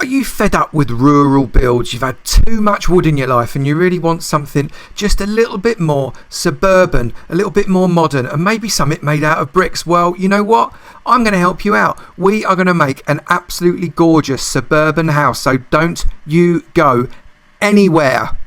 Are you fed up with rural builds? You've had too much wood in your life and you really want something just a little bit more suburban, a little bit more modern, and maybe something made out of bricks? Well, you know what? I'm going to help you out. We are going to make an absolutely gorgeous suburban house, so don't you go anywhere.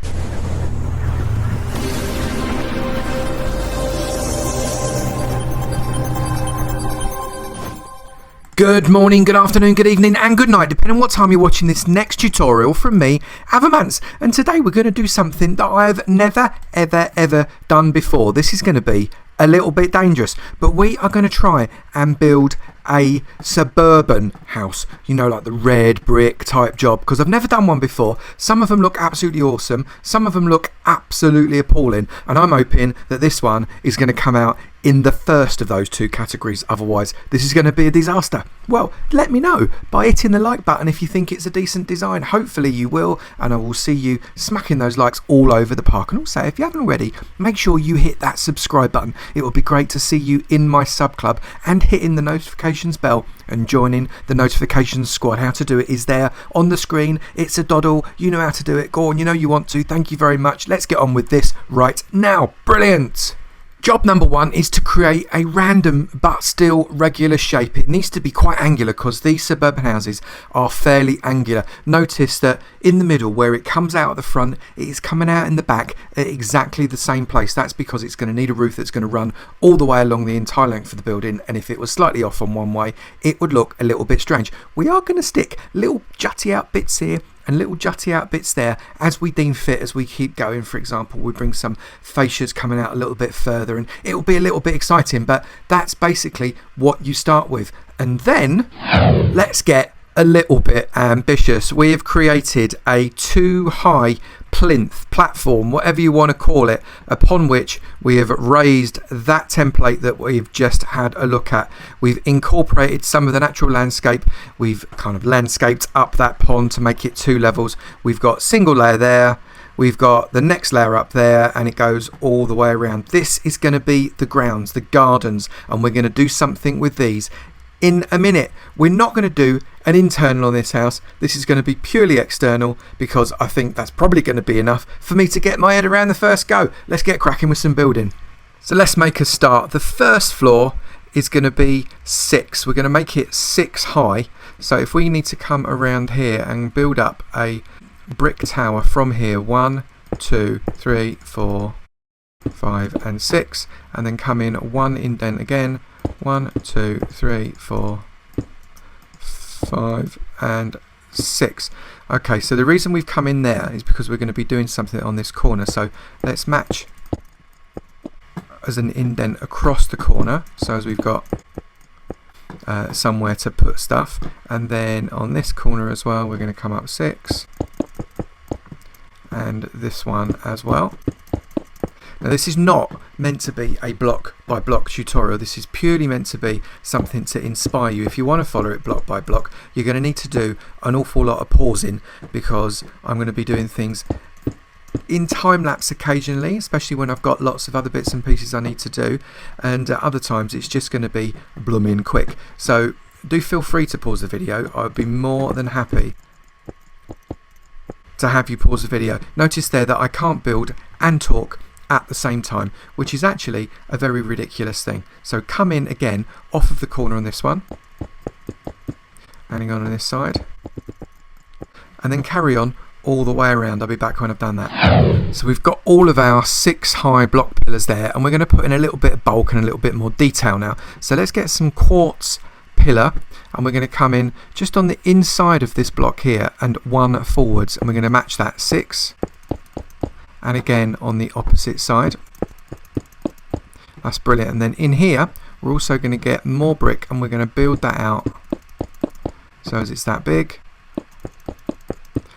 Good morning, good afternoon, good evening and good night, depending on what time you're watching this next tutorial from me, Avomance. And today we're going to do something that I've never ever done before. This is going to be a little bit dangerous, but we are going to try and build a suburban house, you know, like the red brick type job, because I've never done one before. Some of them look absolutely awesome, some of them look absolutely appalling, and I'm hoping that this one is going to come out in the first of those two categories. Otherwise this is going to be a disaster. Well, let me know by hitting the like button if you think it's a decent design. Hopefully you will, and I will see you smacking those likes all over the park. And also, if you haven't already, make sure you hit that subscribe button. It would be great to see you in my sub club and hitting the notifications bell and joining the notifications squad. How to do it is there on the screen. It's a doddle. You know how to do it. Go on, you know you want to. Thank you very much. Let's get on with this right now. Brilliant. Job number one is to create a random but still regular shape. It needs to be quite angular because these suburban houses are fairly angular. Notice that in the middle where it comes out at the front, it is coming out in the back at exactly the same place. That's because it's going to need a roof that's going to run all the way along the entire length of the building, and if it was slightly off on one way, it would look a little bit strange. We are going to stick little jutty out bits here and little jutty out bits there as we deem fit as we keep going. For example, we bring some fascias coming out a little bit further and it will be a little bit exciting, but that's basically what you start with. And then let's get a little bit ambitious. We have created a too high plinth platform, whatever you want to call it, upon which we have raised that template that we've just had a look at. We've incorporated some of the natural landscape. We've kind of landscaped up that pond to make it two levels. We've got single layer there, we've got the next layer up there, and it goes all the way around. This is going to be the grounds, the gardens, and we're going to do something with these in a minute. We're not going to do an internal on this house. This is going to be purely external because I think that's probably going to be enough for me to get my head around the first go. Let's get cracking with some building. So let's make a start. The first floor is going to be 6. We're going to make it 6 high. So if we need to come around here and build up a brick tower from here, 1, 2, 3, 4, 5 and 6, and then come in 1 indent again, 1, 2, 3, 4, 5 and 6. Okay, so the reason we've come in there is because we're going to be doing something on this corner. So let's match as an indent across the corner, so as we've got somewhere to put stuff. And then on this corner as well, we're going to come up 6 and this one as well. Now this is not meant to be a block by block tutorial. This is purely meant to be something to inspire you. If you want to follow it block by block, you're going to need to do an awful lot of pausing because I'm going to be doing things in time lapse occasionally, especially when I've got lots of other bits and pieces I need to do, and other times it's just going to be blooming quick. So do feel free to pause the video. I would be more than happy to have you pause the video. Notice there that I can't build and talk at the same time, which is actually a very ridiculous thing. So come in again off of the corner on this one, adding on this side, and then carry on all the way around. I'll be back when I've done that. So we've got all of our 6 high block pillars there, and we're going to put in a little bit of bulk and a little bit more detail now. So let's get some quartz pillar, and we're going to come in just on the inside of this block here and 1 forwards, and we're going to match that 6. And again on the opposite side. That's brilliant. And then in here we're also going to get more brick and we're going to build that out so as it's that big.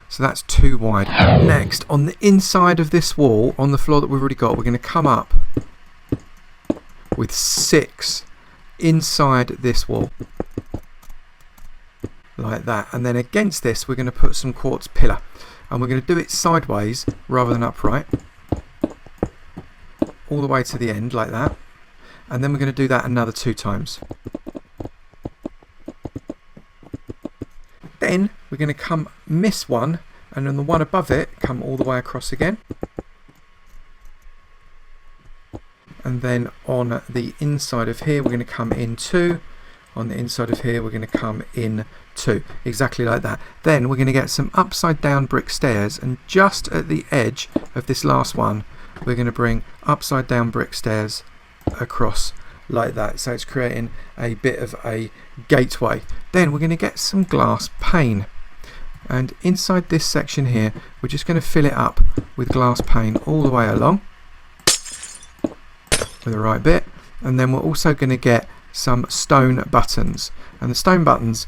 So that's 2 wide. Next, on the inside of this wall, on the floor that we've already got, we're going to come up with 6 inside this wall like that, and then against this we're going to put some quartz pillar. And we're going to do it sideways rather than upright, all the way to the end like that, and then we're going to do that another 2 times. Then we're going to come miss one, and on the one above it come all the way across again. And then on the inside of here we're going to come in 2. On the inside of here we're going to come in 2, exactly like that. Then we're going to get some upside down brick stairs, and just at the edge of this last one we're going to bring upside down brick stairs across like that, so it's creating a bit of a gateway. Then we're going to get some glass pane, and inside this section here we're just going to fill it up with glass pane all the way along with the right bit. And then we're also going to get some stone buttons, and the stone buttons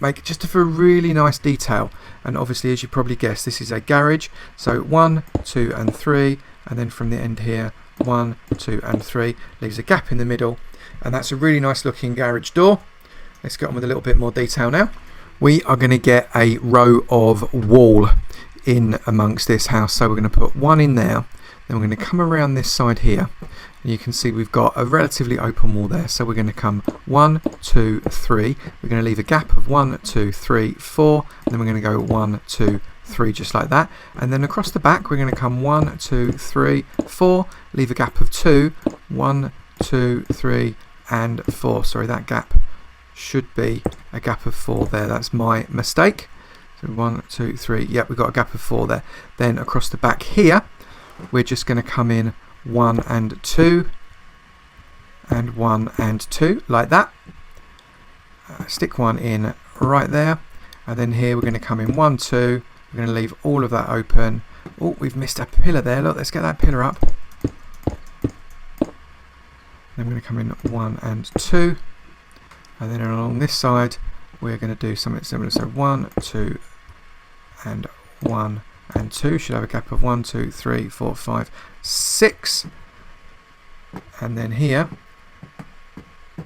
make it just for a really nice detail. And obviously, as you probably guessed, this is a garage, so 1, 2 and 3, and then from the end here 1, 2 and 3 leaves a gap in the middle, and that's a really nice looking garage door. Let's get on with a little bit more detail now. We are going to get a row of wall in amongst this house, so we're going to put one in there, then we're going to come around this side here, and you can see we've got a relatively open wall there, so we're going to come 1, 2, 3, we're going to leave a gap of 1, 2, 3, 4, and then we're going to go 1, 2, 3 just like that, and then across the back we're going to come 1, 2, 3, 4, leave a gap of 2, 1, 2, 3 and 4. Sorry, that gap should be a gap of 4 there, that's my mistake. So 1, 2, 3, yep, we've got a gap of 4 there. Then across the back here we're just going to come in 1 and 2 and 1 and 2 like that. Stick one in right there, and then here we're going to come in 1, 2. We're going to leave all of that open. Oh, we've missed a pillar there. Look, let's get that pillar up. Then we're going to come in 1 and 2, and then along this side we're going to do something similar. So 1, 2 and 1 and 2 should have a gap of 1, 2, 3, 4, 5, 6, and then here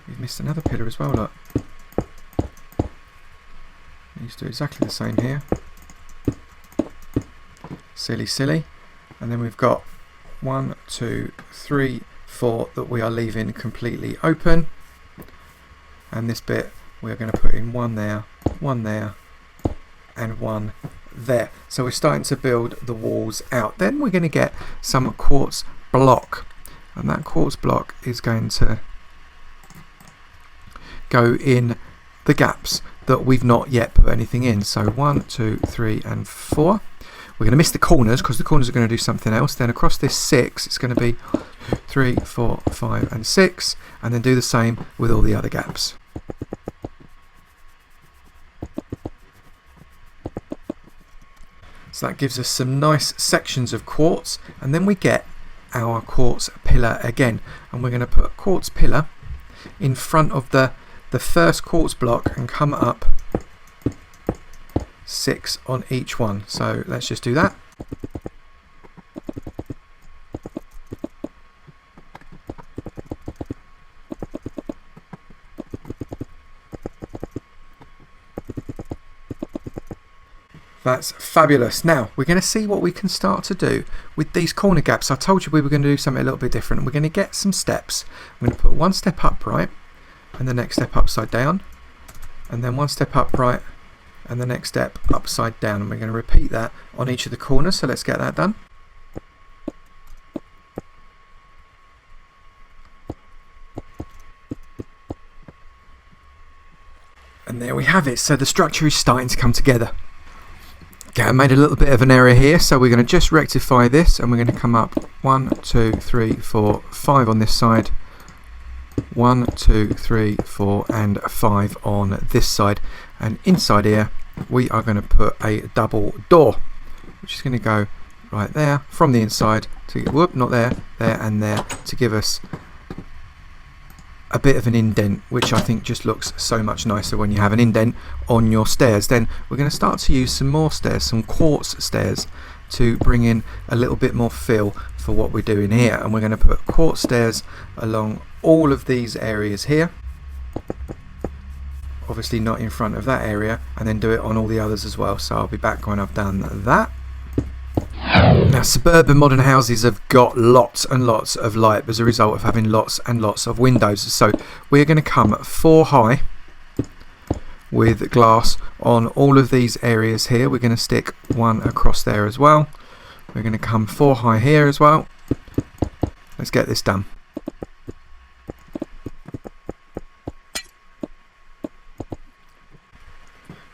we've missed another pillar as well. Look, needs to do exactly the same here. Silly. And then we've got 1, 2, 3, 4 that we are leaving completely open, and this bit we're going to put in 1 there, 1 there and 1 there. So we're starting to build the walls out. Then we're going to get some quartz block, and that quartz block is going to go in the gaps that we've not yet put anything in. So 1, 2, 3 and 4. We're going to miss the corners because the corners are going to do something else. Then across this 6 it's going to be 3, 4, 5 and 6, and then do the same with all the other gaps. So that gives us some nice sections of quartz, and then we get our quartz pillar again, and we're going to put a quartz pillar in front of the first quartz block and come up 6 on each one. So let's just do that. That's fabulous. Now we're going to see what we can start to do with these corner gaps. I told you we were going to do something a little bit different. We're going to get some steps. I'm going to put one step upright and the next step upside down, and then one step upright and the next step upside down, and we're going to repeat that on each of the corners. So let's get that done. And there we have it. So the structure is starting to come together. Okay, I made a little bit of an error here, so we're going to just rectify this, and we're going to come up 1, 2, 3, 4, 5 on this side, 1, 2, 3, 4 and 5 on this side, and inside here we are going to put a double door, which is going to go right there from the inside to, whoop, not there, there and there, to give us a bit of an indent, which I think just looks so much nicer when you have an indent on your stairs. Then we're going to start to use some more stairs, some quartz stairs, to bring in a little bit more feel for what we're doing here, and we're going to put quartz stairs along all of these areas here, obviously not in front of that area, and then do it on all the others as well. So I'll be back when I've done that. Now, suburban modern houses have got lots and lots of light as a result of having lots and lots of windows. So we're going to come 4 high with glass on all of these areas here. We're going to stick one across there as well. We're going to come 4 high here as well. Let's get this done.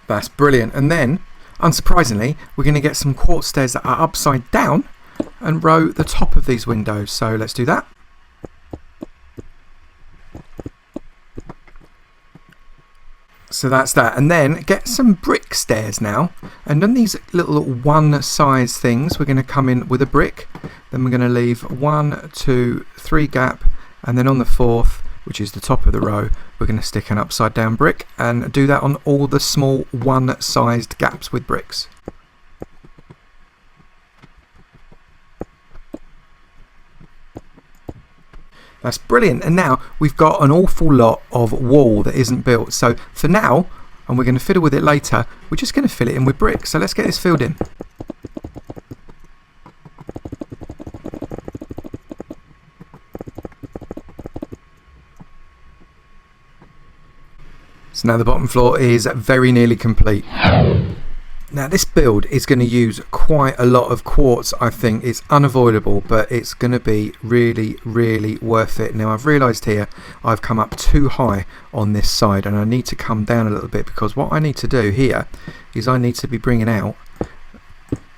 That's brilliant. And then, unsurprisingly, we're going to get some quartz stairs that are upside down and row the top of these windows. So let's do that. So that's that. And then get some brick stairs now. And on these little one size things, we're going to come in with a brick. Then we're going to leave 1, 2, 3 gap. And then on the 4th, which is the top of the row, we're going to stick an upside down brick and do that on all the small one sized gaps with bricks. That's brilliant. And now we've got an awful lot of wall that isn't built. So for now, and we're going to fiddle with it later, we're just going to fill it in with bricks. So let's get this filled in. So now the bottom floor is very nearly complete. Now this build is going to use quite a lot of quartz, I think. It's unavoidable, but it's going to be really, really worth it. Now I've realised here I've come up too high on this side and I need to come down a little bit, because what I need to do here is I need to be bringing out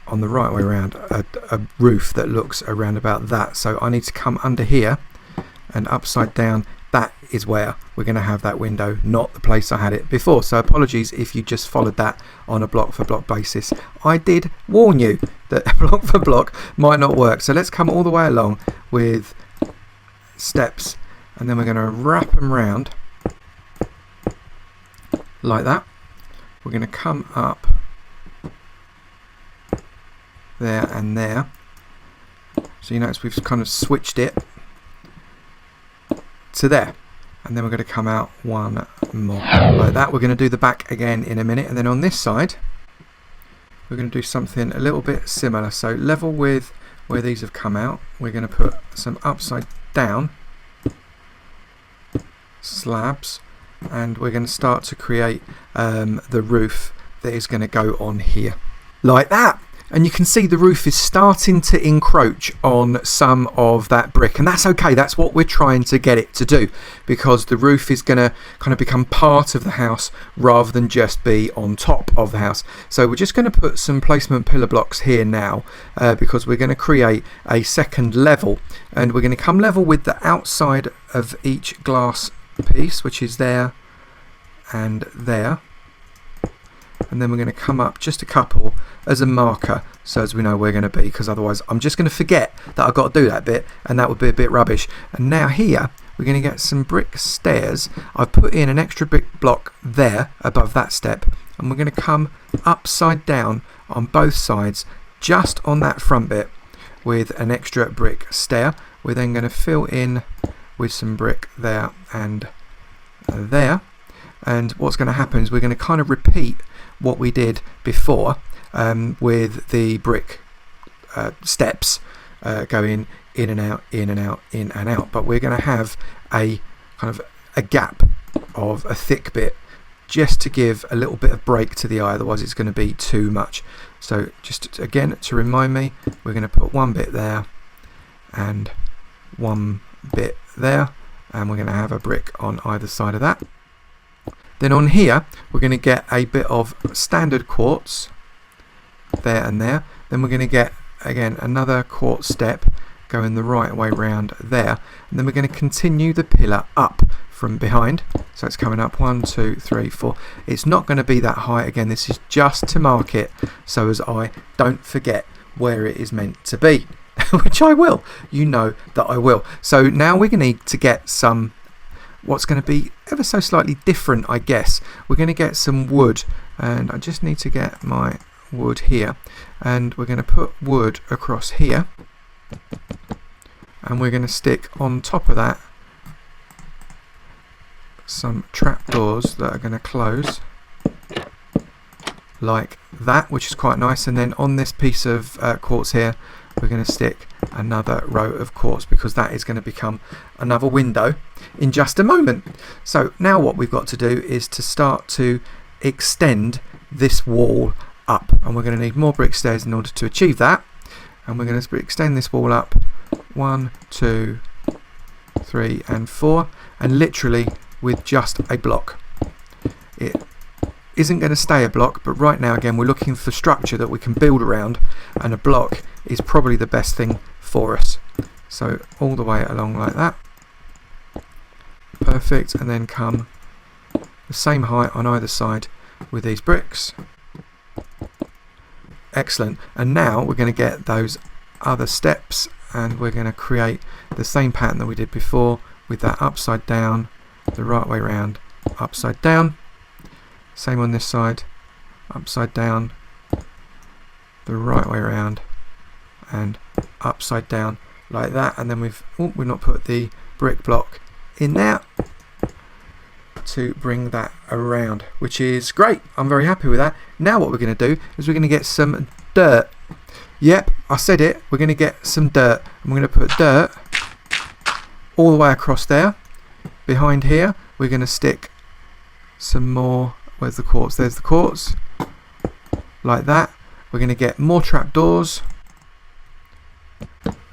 on the right way around a roof that looks around about that. So I need to come under here and upside down. That is where we're going to have that window, not the place I had it before. So apologies if you just followed that on a block for block basis. I did warn you that block for block might not work. So let's come all the way along with steps, and then we're going to wrap them round like that. We're going to come up there and there. So you notice we've kind of switched it to there, and then we're going to come out one more like that. We're going to do the back again in a minute, and then on this side we're going to do something a little bit similar. So level with where these have come out, we're going to put some upside down slabs, and we're going to start to create the roof that is going to go on here like that. And you can see the roof is starting to encroach on some of that brick, and that's okay. That's what we're trying to get it to do, because the roof is going to kind of become part of the house rather than just be on top of the house. So we're just going to put some placement pillar blocks here now, because we're going to create a second level, and we're going to come level with the outside of each glass piece, which is there and there. And then we're going to come up just a couple as a marker, so as we know where we're going to be, because otherwise I'm just going to forget that I've got to do that bit, and that would be a bit rubbish. And now here we're going to get some brick stairs. I've put in an extra brick block there above that step, and we're going to come upside down on both sides just on that front bit with an extra brick stair. We're then going to fill in with some brick there and there. And what's going to happen is we're going to kind of repeat what we did before with the brick steps going in and out, in and out, in and out. But we're going to have a kind of a gap of a thick bit just to give a little bit of break to the eye, otherwise it's going to be too much. So just again to remind me, we're going to put one bit there and one bit there, and we're going to have a brick on either side of that. Then on here we're going to get a bit of standard quartz there and there. Then we're going to get again another quartz step going the right way round there, and then we're going to continue the pillar up from behind. So it's coming up 1, 2, 3, 4. It's not going to be that high. Again, this is just to mark it so as I don't forget where it is meant to be, which I will. You know that I will. So now we're going to need to get some what's going to be ever so slightly different, I guess. We're going to get some wood, and I just need to get my wood here, and we're going to put wood across here, and we're going to stick on top of that some trapdoors that are going to close like that, which is quite nice. And then on this piece of quartz here we're going to stick another row of quartz, because that is going to become another window in just a moment. So now what we've got to do is to start to extend this wall up, and we're going to need more brick stairs in order to achieve that. And we're going to extend this wall up 1, 2, 3 and 4, and literally with just a block. It isn't going to stay a block, but right now again we're looking for structure that we can build around, and a block is probably the best thing for us. So all the way along like that, perfect, and then come the same height on either side with these bricks. Excellent. And now we're going to get those other steps, and we're going to create the same pattern that we did before with that upside down, the right way round, upside down. Same on this side, upside down, the right way around, and upside down like that. And then we've not put the brick block in there to bring that around, which is great. I'm very happy with that. Now what we're going to do is we're going to get some dirt. Yep, I said it. We're going to get some dirt, and we're going to put dirt all the way across there. Behind here we're going to stick some more. Where's the quartz? There's the quartz. Like that. We're going to get more trapdoors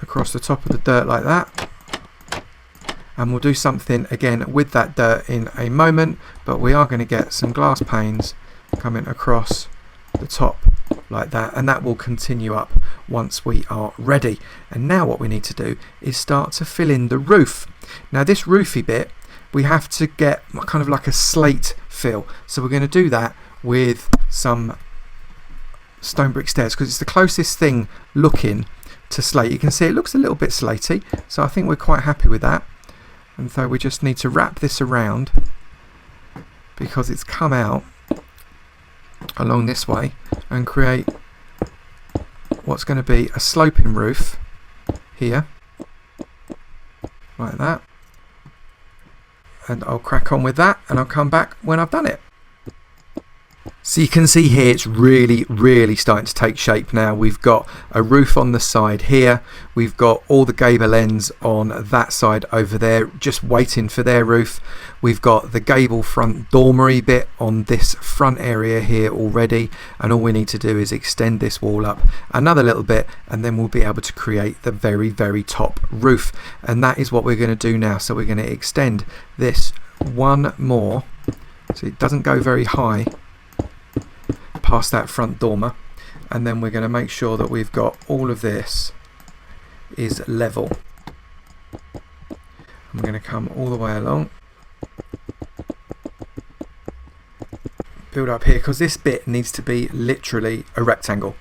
across the top of the dirt like that. And we'll do something again with that dirt in a moment, but we are going to get some glass panes coming across the top like that, and that will continue up once we are ready. And now what we need to do is start to fill in the roof. Now this roofy bit, we have to get kind of like a slate fill, so we're going to do that with some stone brick stairs because it's the closest thing looking to slate. You can see it looks a little bit slaty, so I think we're quite happy with that. And so we just need to wrap this around because it's come out along this way and create what's going to be a sloping roof here like that. And I'll crack on with that, and I'll come back when I've done it. So you can see here it's really starting to take shape now. We've got a roof on the side here, we've got all the gable ends on that side over there just waiting for their roof. We've got the gable front dormery bit on this front area here already, and all we need to do is extend this wall up another little bit, and then we'll be able to create the very top roof. And that is what we're going to do now. So we're going to extend this one more so it doesn't go very high past that front dormer, and then we're going to make sure that we've got all of this is level. I'm going to come all the way along, build up here because this bit needs to be literally a rectangle.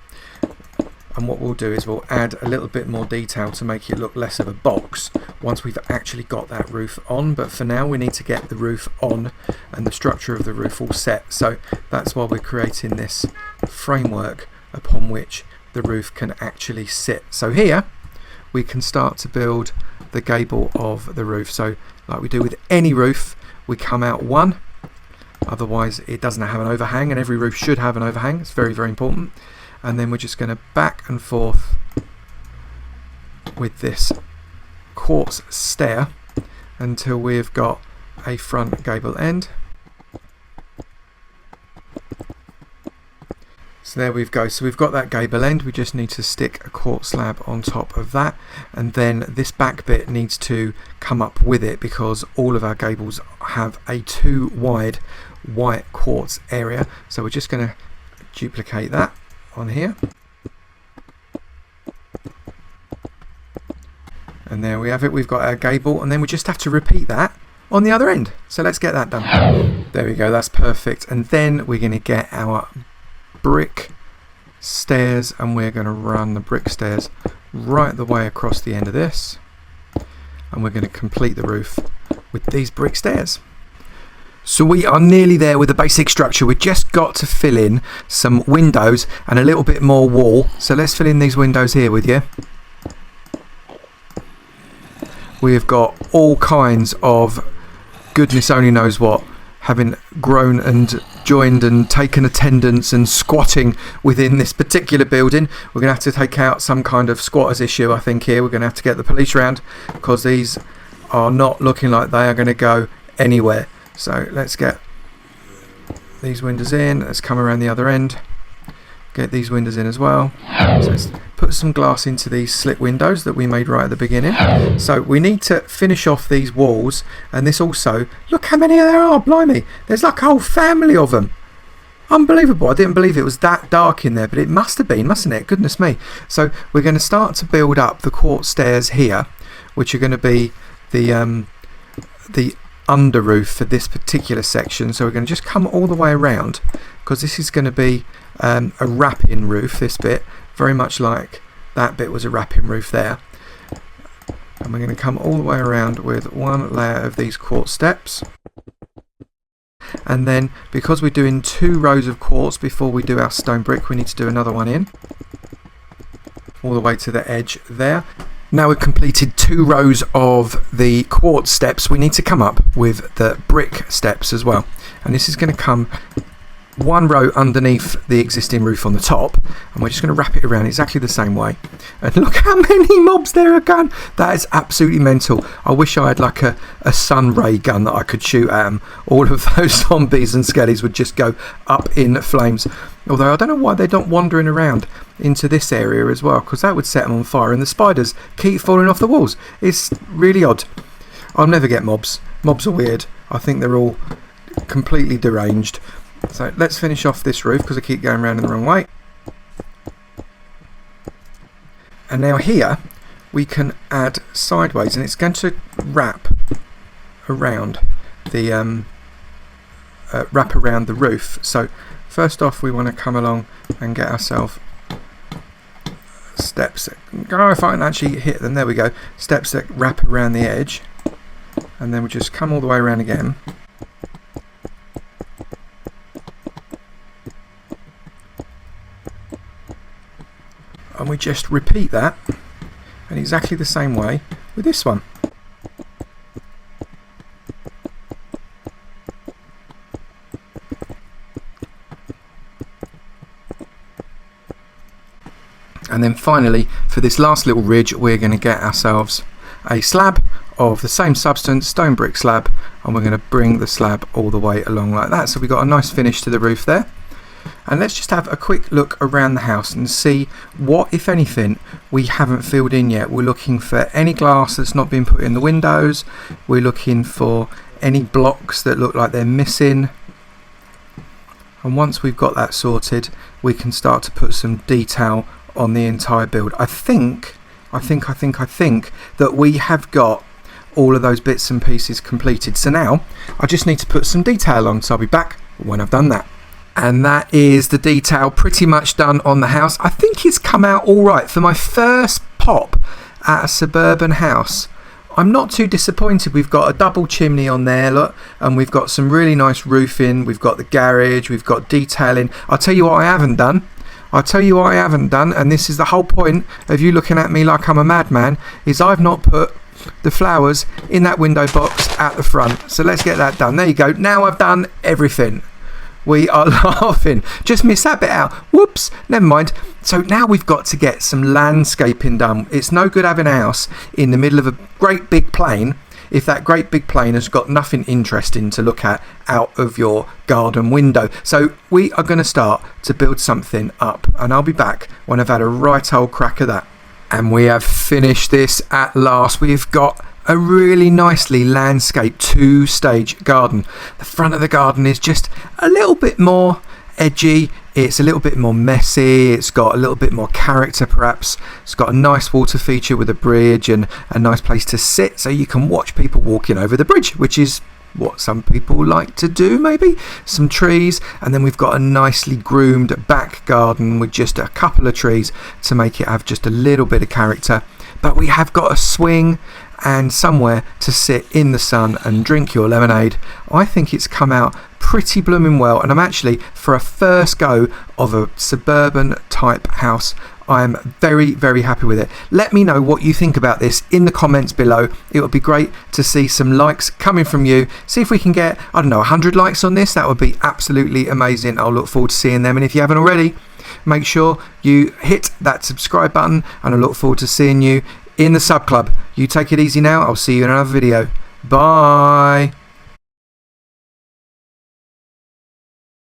And what we'll do is we'll add a little bit more detail to make it look less of a box once we've actually got that roof on. But for now we need to get the roof on and the structure of the roof all set. So that's why we're creating this framework upon which the roof can actually sit. So here we can start to build the gable of the roof. So like we do with any roof, we come out one, otherwise it doesn't have an overhang, and every roof should have an overhang. It's very important. And then we're just going to back and forth with this quartz stair until we've got a front gable end. So there we go. So we've got that gable end. We just need to stick a quartz slab on top of that, and then this back bit needs to come up with it because all of our gables have a too wide white quartz area. So we're just going to duplicate that on here, and there we have it. We've got our gable, and then we just have to repeat that on the other end. So let's get that done. There we go, that's perfect. And then we're going to get our brick stairs, and we're going to run the brick stairs right the way across the end of this, and we're going to complete the roof with these brick stairs. So we are nearly there with the basic structure. We've just got to fill in some windows and a little bit more wall. So let's fill in these windows here with you. We've got all kinds of goodness only knows what, having grown and joined and taken attendance and squatting within this particular building. We're going to have to take out some kind of squatters issue, I think, here. We're going to have to get the police round because these are not looking like they are going to go anywhere. So let's get these windows in. Let's come around the other end. Get these windows in as well. So let's put some glass into these slit windows that we made right at the beginning. So we need to finish off these walls, and this also, look how many there are, blimey. There's like a whole family of them. Unbelievable. I didn't believe it was that dark in there, but it must have been, mustn't it? Goodness me. So we're going to start to build up the quartz stairs here, which are going to be the under roof for this particular section. So we're going to just come all the way around, because this is going to be a wrap-in roof, this bit, very much like that bit was a wrap-in roof there. And we're going to come all the way around with one layer of these quartz steps. And then, because we're doing 2 rows of quartz before we do our stone brick, we need to do another one in, all the way to the edge there. Now we've completed 2 rows of the quartz steps, we need to come up with the brick steps as well. And this is going to come 1 row underneath the existing roof on the top, and we're just going to wrap it around exactly the same way. And look how many mobs there are going. That is absolutely mental. I wish I had like a sun ray gun that I could shoot at them. All of those zombies and skellies would just go up in flames. Although I don't know why they're not wandering around into this area as well, because that would set them on fire, and the spiders keep falling off the walls. It's really odd. I'll never get mobs. Mobs are weird. I think they're all completely deranged. So let's finish off this roof, because I keep going around in the wrong way. And now here we can add sideways, and it's going to wrap around the roof. So first off, we want to come along and get ourselves steps. Oh, if I can actually hit them, there we go. Steps that wrap around the edge, and then we just come all the way around again. And we just repeat that in exactly the same way with this one. And then finally, for this last little ridge, we're going to get ourselves a slab of the same substance, stone brick slab, and we're going to bring the slab all the way along like that. So we've got a nice finish to the roof there. And let's just have a quick look around the house and see what, if anything, we haven't filled in yet. We're looking for any glass that's not been put in the windows. We're looking for any blocks that look like they're missing. And once we've got that sorted, we can start to put some detail on the entire build. I think that we have got all of those bits and pieces completed. So now I just need to put some detail on, so I'll be back when I've done that. And that is the detail pretty much done on the house. I think it's come out all right for my first pop at a suburban house. I'm not too disappointed. We've got a double chimney on there, look, and we've got some really nice roofing. We've got the garage, we've got detailing. I'll tell you what I haven't done. And this is the whole point of you looking at me like I'm a madman, is I've not put the flowers in that window box at the front. So let's get that done. There you go. Now I've done everything. We are laughing. Just missed that bit out. Whoops, never mind. So now we've got to get some landscaping done. It's no good having a house in the middle of a great big plain if that great big plain has got nothing interesting to look at out of your garden window. So we are going to start to build something up, and I'll be back when I've had a right old crack at that. And we have finished this at last. We've got a really nicely landscaped 2-stage garden. The front of the garden is just a little bit more edgy, it's a little bit more messy, it's got a little bit more character perhaps. It's got a nice water feature with a bridge and a nice place to sit so you can watch people walking over the bridge, which is what some people like to do maybe. Some trees, and then we've got a nicely groomed back garden with just a couple of trees to make it have just a little bit of character. But we have got a swing and somewhere to sit in the sun and drink your lemonade. I think it's come out pretty blooming well, and I'm actually, for a first go of a suburban type house, I'm very, very happy with it. Let me know what you think about this in the comments below. It would be great to see some likes coming from you. See if we can get, I don't know, 100 likes on this. That would be absolutely amazing. I'll look forward to seeing them, and if you haven't already, make sure you hit that subscribe button, and I look forward to seeing you in the sub club. You take it easy now. I'll see you in another video. Bye.